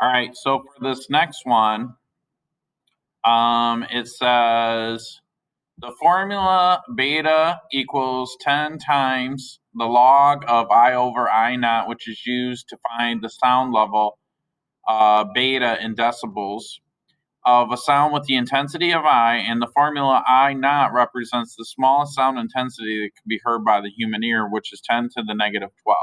All right, so for this next one, it says the formula beta equals 10 times the log of I over I naught, which is used to find the sound level beta in decibels of a sound with the intensity of I, and the formula I naught represents the smallest sound intensity that can be heard by the human ear, which is 10 to the negative 12.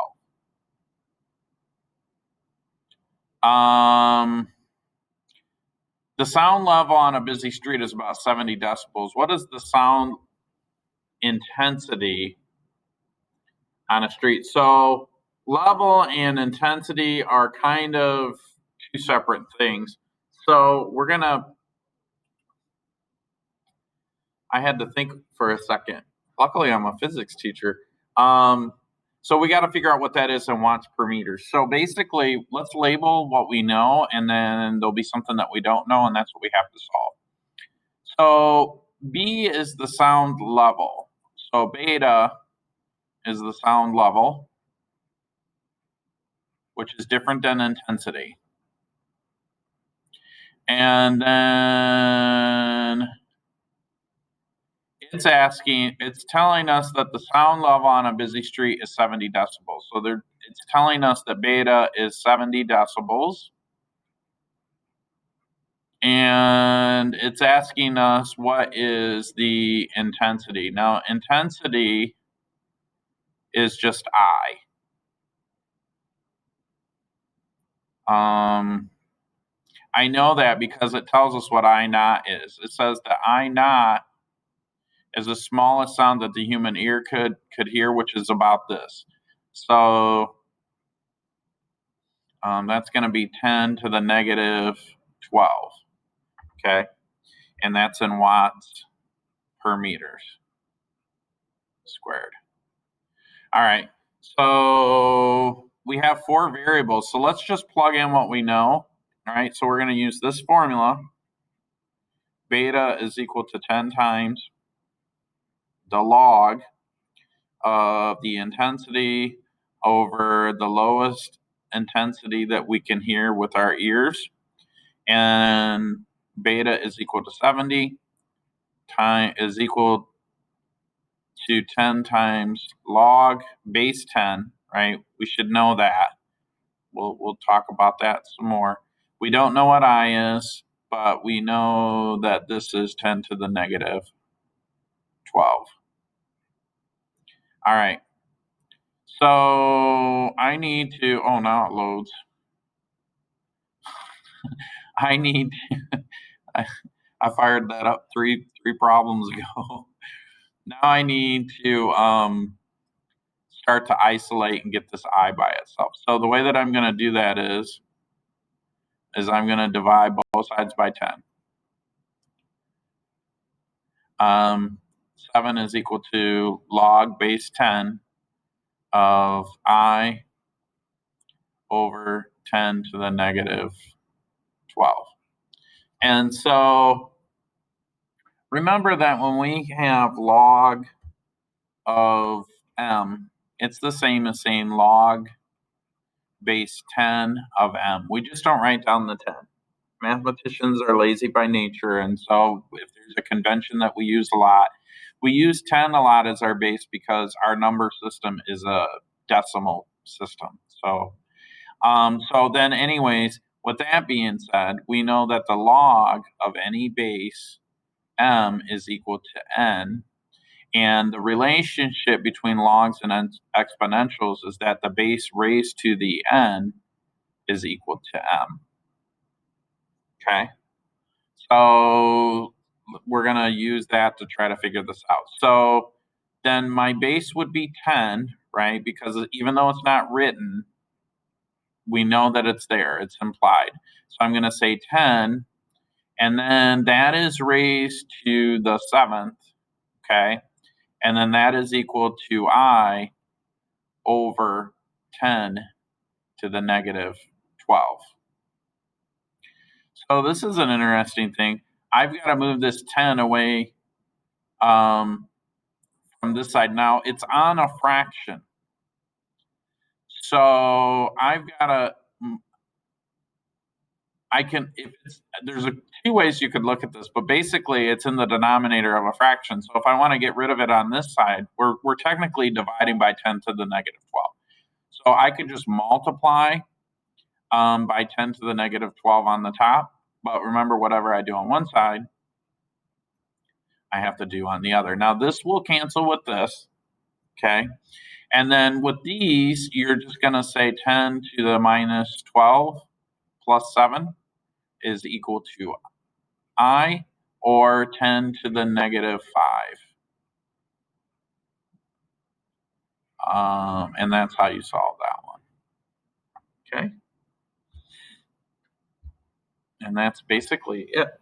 The sound level on a busy street is about 70 decibels. What is the sound intensity on a street? So level and intensity are kind of two separate things. So I had to think for a second. Luckily, I'm a physics teacher. So we got to figure out what that is in watts per meter. So basically, let's label what we know, and then there'll be something that we don't know, and that's what we have to solve. So B is the sound level. So beta is the sound level, which is different than intensity. And then it's telling us that the sound level on a busy street is 70 decibels. So it's telling us that beta is 70 decibels. And it's asking us what is the intensity. Now, intensity is just I. I know that because it tells us what I naught is. It says that I naught is the smallest sound that the human ear could hear, which is about this. So that's going to be 10 to the negative 12. Okay, and that's in watts per meters squared. All right, so we have four variables. So let's just plug in what we know. All right, so we're going to use this formula. Beta is equal to 10 times the log of the intensity over the lowest intensity that we can hear with our ears. And beta is equal to 70 is equal to 10 times log base 10, right? We should know that. We'll talk about that some more. We don't know what I is, but we know that this is 10 to the negative 12. All right. So I need to, oh, now it loads. I need, I fired that up three problems ago. Now I need to start to isolate and get this I by itself. So the way that I'm going to do that is I'm going to divide both sides by 10. 7 is equal to log base 10 of I over 10 to the negative 12. And so remember that when we have log of m, it's the same as saying log base 10 of m. We just don't write down the 10. Mathematicians are lazy by nature, and so if there's a convention that we use a lot, we use 10 a lot as our base because our number system is a decimal system. So then anyways, with that being said, we know that the log of any base m is equal to n. And the relationship between logs and exponentials is that the base raised to the n is equal to m. Okay. So we're going to use that to try to figure this out. So then my base would be 10, right? Because even though it's not written, we know that it's there. It's implied. So I'm going to say 10, and then that is raised to the 7th, okay? And then that is equal to I over 10 to the negative 12. So this is an interesting thing. I've got to move this 10 away from this side. Now, it's on a fraction. So I've got to there's two ways you could look at this, but basically it's in the denominator of a fraction. So if I want to get rid of it on this side, we're technically dividing by 10 to the negative 12. So I could just multiply by 10 to the negative 12 on the top. But remember, whatever I do on one side, I have to do on the other. Now this will cancel with this, okay? And then with these, you're just going to say 10 to the minus 12 plus 7 is equal to I, or 10 to the negative 5. And that's how you solve that one. Okay? And that's basically it.